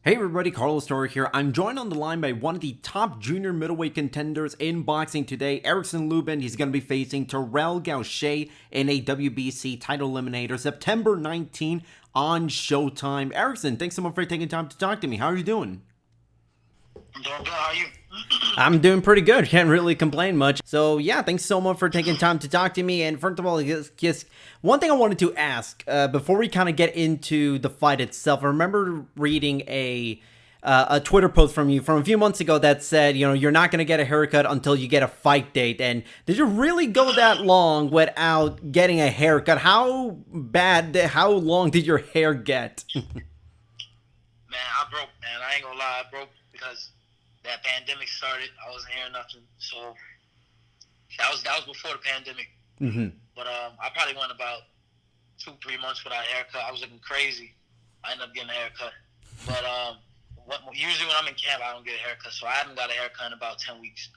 Hey everybody, Carlos Toro here. I'm joined on the line by one of the top junior middleweight contenders in boxing today, Erickson Lubin. He's going to be facing Terrell Gausha in a WBC title eliminator September 19 on Showtime. Erickson, thanks so much for taking time to talk to me. How are you doing? I'm doing good. How are you? I'm doing pretty good. Can't really complain much. So yeah, thanks so much for taking time to talk to me. And first of all, just one thing I wanted to ask before we kind of get into the fight itself. I remember reading a Twitter post from you from a few months ago that said, you're not going to get a haircut until you get a fight date. And did you really go that long without getting a haircut? How long did your hair get? Man, I broke, man. I ain't gonna lie, I broke because that pandemic started. I wasn't hearing nothing. So that was before the pandemic. Hmm. But I probably went about 2-3 months without a haircut. I was looking crazy. I ended up getting a haircut. But usually when I'm in camp, I don't get a haircut. So I haven't got a haircut in about 10 weeks.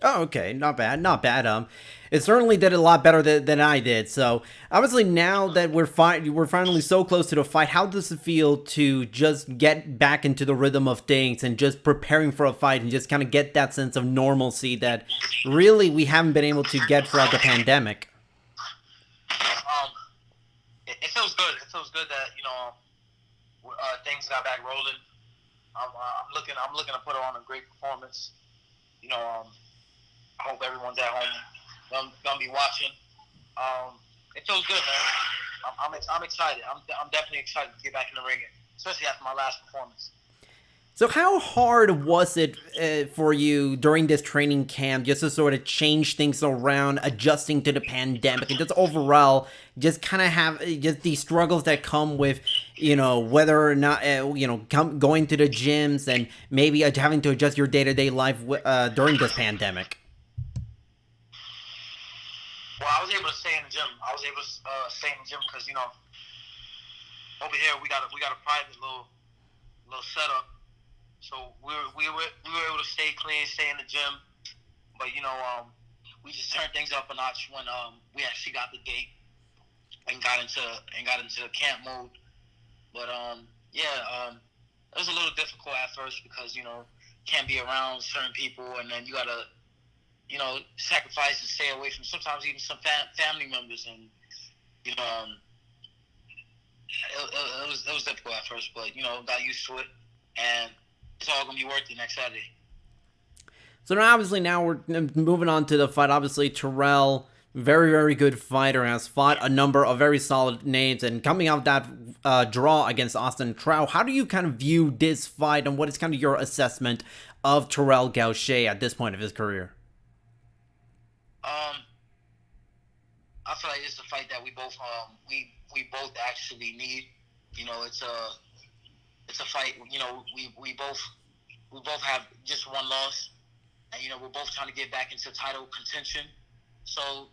Oh, okay, not bad, not bad. It certainly did a lot better than I did. So obviously, now that we're finally so close to the fight. How does it feel to just get back into the rhythm of things and just preparing for a fight and just kind of get that sense of normalcy that really we haven't been able to get throughout the pandemic? Um, it feels good. It feels good that things got back rolling. I'm looking to put on a great performance. You know, I hope everyone's at home. Gonna be watching. It feels good, man. I'm excited. I'm definitely excited to get back in the ring, especially after my last performance. So how hard was it for you during this training camp just to sort of change things around, adjusting to the pandemic, and just overall, just kind of have just these struggles that come with, whether or not, going to the gyms and maybe having to adjust your day-to-day life during this pandemic? Well, I was able to stay in the gym. I was able to stay in the gym because over here we got a private little setup, so we were able to stay clean, stay in the gym. But we just turned things up a notch when we actually got the gate and got into the camp mode. But yeah, it was a little difficult at first because can't be around certain people, and then you gotta sacrifice and stay away from sometimes even some family members, and you know it was difficult at first, but got used to it, and it's all gonna be worth it next Saturday. So now, obviously, now we're moving on to the fight. Obviously, Terrell, very, very good fighter, has fought a number of very solid names. And coming out that draw against Austin Trout, how do you kind of view this fight, and what is kind of your assessment of Terrell Gausha at this point of his career? Um, I feel like it's a fight that we both actually need. It's a fight. We both have just one loss, and we're both trying to get back into title contention. So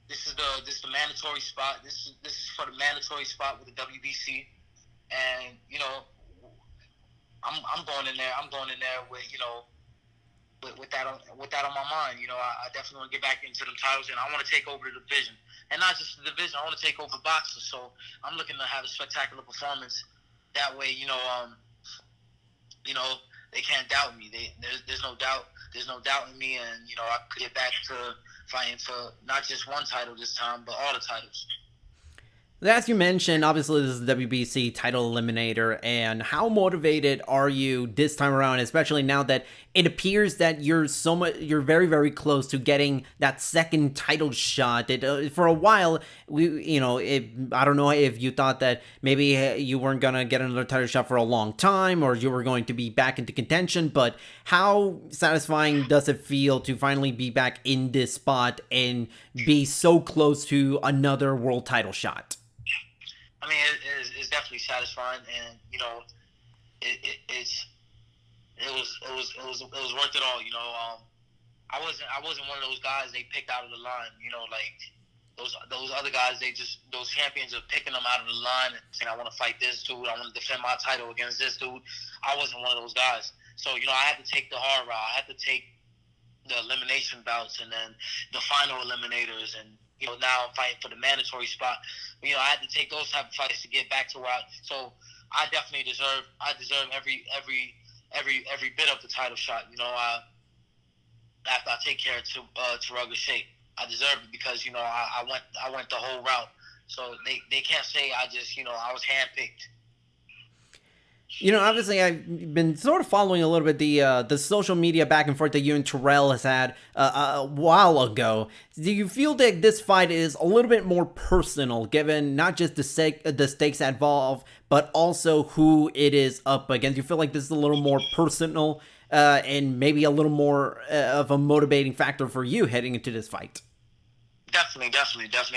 this is the mandatory spot. This is for the mandatory spot with the WBC, and I'm going in there. I'm going in there with that on my mind. I definitely want to get back into the titles, and I want to take over the division, and not just the division. I want to take over boxing. So I'm looking to have a spectacular performance. That way, they can't doubt me. There's no doubt. There's no doubt in me, and I could get back to fighting for not just one title this time, but all the titles. As you mentioned, obviously this is the WBC title eliminator, and how motivated are you this time around, especially now that it appears that you're very, very close to getting that second title shot. For a while, I don't know if you thought that maybe you weren't gonna get another title shot for a long time, or you were going to be back into contention. But how satisfying does it feel to finally be back in this spot and be so close to another world title shot? I mean, it's definitely satisfying, and it's it was worth it all. I wasn't one of those guys they picked out of the line. Like those other guys, those champions are picking them out of the line and saying, I want to fight this dude, I want to defend my title against this dude. I wasn't one of those guys. So I had to take the hard route. I had to take the elimination bouts and then the final eliminators, and now I'm fighting for the mandatory spot. I had to take those type of fights to get back to where so I definitely deserve every bit of the title shot. After I take care of Terrell Gausha, I deserve it because I went the whole route. So they can't say I just I was handpicked. Obviously, I've been sort of following a little bit the social media back and forth that you and Terrell has had a while ago. Do you feel that this fight is a little bit more personal, given not just the stakes involved, but also who it is up against? Do you feel like this is a little more personal and maybe a little more of a motivating factor for you heading into this fight? Definitely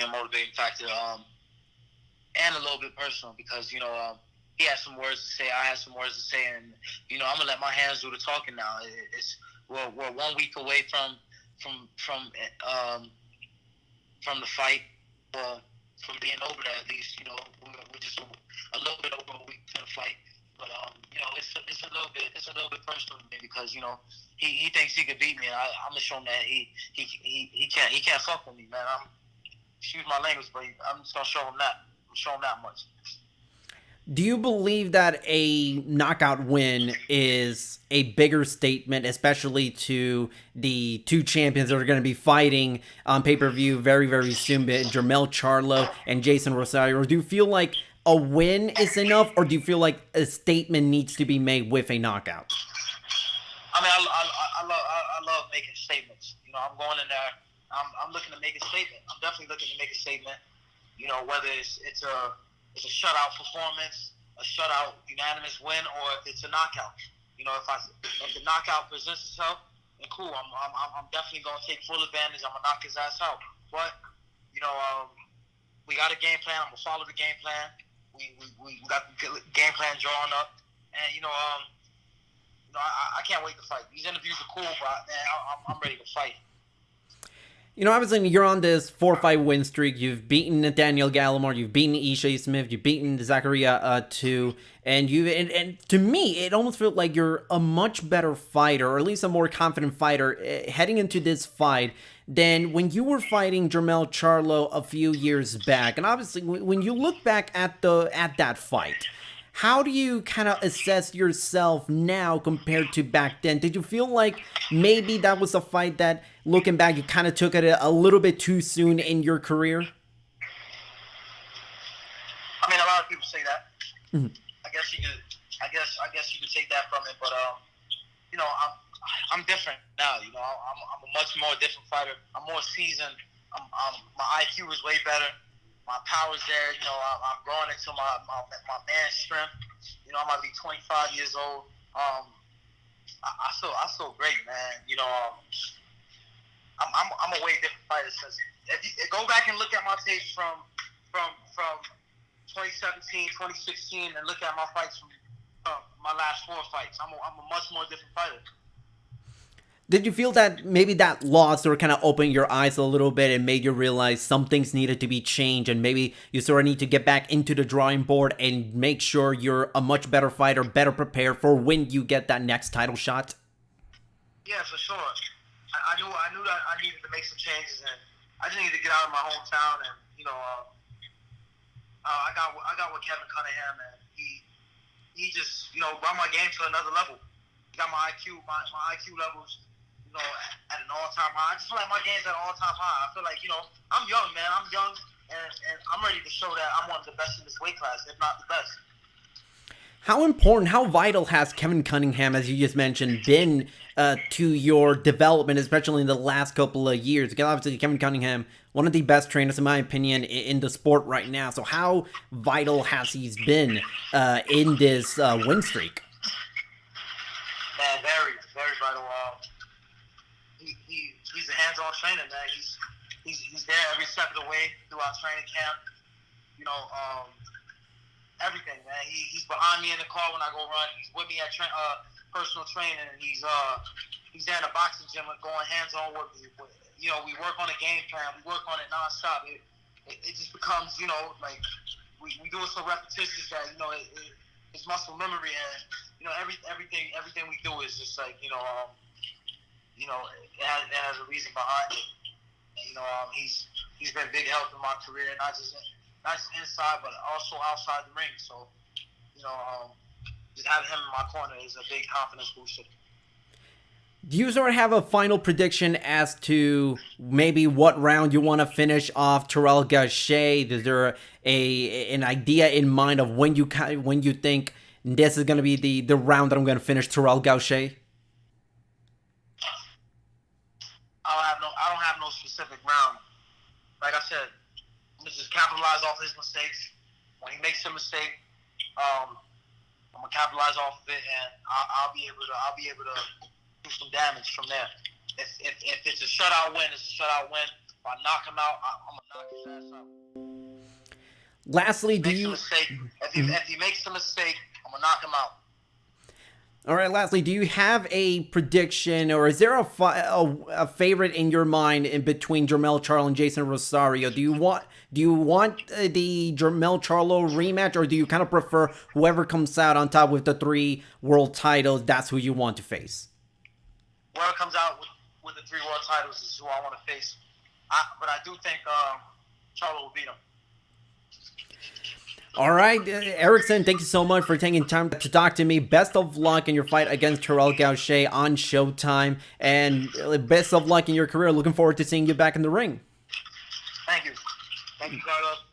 a motivating factor, and a little bit personal because he had some words to say. I had some words to say, and I'm gonna let my hands do the talking now. We're 1 week away from the fight, or from being over there at least. We're just a little bit over a week to the fight, but it's a little bit personal to me because he thinks he could beat me. I'm gonna show him that he can't fuck with me, man. Excuse my language, but I'm just gonna show him that. I'm showing that much. Do you believe that a knockout win is a bigger statement, especially to the two champions that are going to be fighting on pay-per-view very, very soon, Jermell Charlo and Jeison Rosario? Or do you feel like a win is enough, or do you feel like a statement needs to be made with a knockout? I mean, I love making statements. I'm going in there. I'm looking to make a statement. I'm definitely looking to make a statement. Whether it's a shutout performance, a shutout unanimous win, or if it's a knockout. If the knockout presents itself, then cool. I'm definitely gonna take full advantage. I'm gonna knock his ass out. But we got a game plan. I'm gonna follow the game plan. We got the game plan drawn up, and I can't wait to fight. These interviews are cool, but man, I'm ready to fight. Obviously, you're on this 4-fight win streak. You've beaten Nathaniel Gallimore. You've beaten Ishii Smith. You've beaten Zakaria too. And to me, it almost felt like you're a much better fighter, or at least a more confident fighter, heading into this fight than when you were fighting Jermell Charlo a few years back. And obviously, when you look back at that fight, how do you kind of assess yourself now compared to back then? Did you feel like maybe that was a fight that, looking back, you kind of took it a little bit too soon in your career? I mean, a lot of people say that. Mm-hmm. I guess you could take that from it, but I'm different now. I'm a much more different fighter. I'm more seasoned. My IQ is way better. My power's there. I'm growing into my man strength. I might be 25 years old. I feel great, man. I'm a way different fighter since. If you go back and look at my tapes from 2017, 2016, and look at my fights from my last 4 fights, I'm a much more different fighter. Did you feel that maybe that loss sort of kind of opened your eyes a little bit and made you realize some things needed to be changed, and maybe you sort of need to get back into the drawing board and make sure you're a much better fighter, better prepared for when you get that next title shot? Yeah, for sure. I knew that I needed to make some changes, and I just needed to get out of my hometown. And I got with Kevin Cunningham, and he just brought my game to another level. He got my IQ levels at an all-time high. I just feel like my game's at an all-time high. I feel like I'm young, man. I'm young, and I'm ready to show that I'm one of the best in this weight class, if not the best. How important, how vital has Kevin Cunningham, as you just mentioned, been to your development, especially in the last couple of years? Because obviously Kevin Cunningham, one of the best trainers, in my opinion, in the sport right now. So how vital has he been in this win streak? Man, very, very vital. He's a hands-on trainer, man. He's there every step of the way throughout training camp. Everything, man. He's behind me in the car when I go run. He's with me at personal training, and he's there in the boxing gym going hands-on work. We work on a game plan. We work on it nonstop. It just becomes, like we do it so repetitious that it's muscle memory, and everything we do is just like it has a reason behind it. And, he's been big help in my career, not just inside, but also outside the ring. So, just having him in my corner is a big confidence booster. Do you sort of have a final prediction as to maybe what round you want to finish off Terrell Gausha? Is there an idea in mind of when you think this is going to be the round that I'm going to finish Terrell Gausha? I don't have no specific round. Like I said, let's just capitalize off his mistakes. When he makes a mistake, I'm gonna capitalize off of it, and I'll be able to do some damage from there. If it's a shutout win, it's a shutout win. If I knock him out, I'm gonna knock his ass out. Lastly, if he makes a mistake, I'm gonna knock him out. All right. Lastly, do you have a prediction, or is there a favorite in your mind in between Jermell Charlo and Jeison Rosario? Do you want the Jermell Charlo rematch, or do you kind of prefer whoever comes out on top with the 3 world titles? That's who you want to face. Whoever comes out with the 3 world titles is who I want to face. But I do think Charlo will beat him. All right, Erickson, thank you so much for taking time to talk to me. Best of luck in your fight against Terrell Gausha on Showtime, and best of luck in your career. Looking forward to seeing you back in the ring. Thank you, Carlos.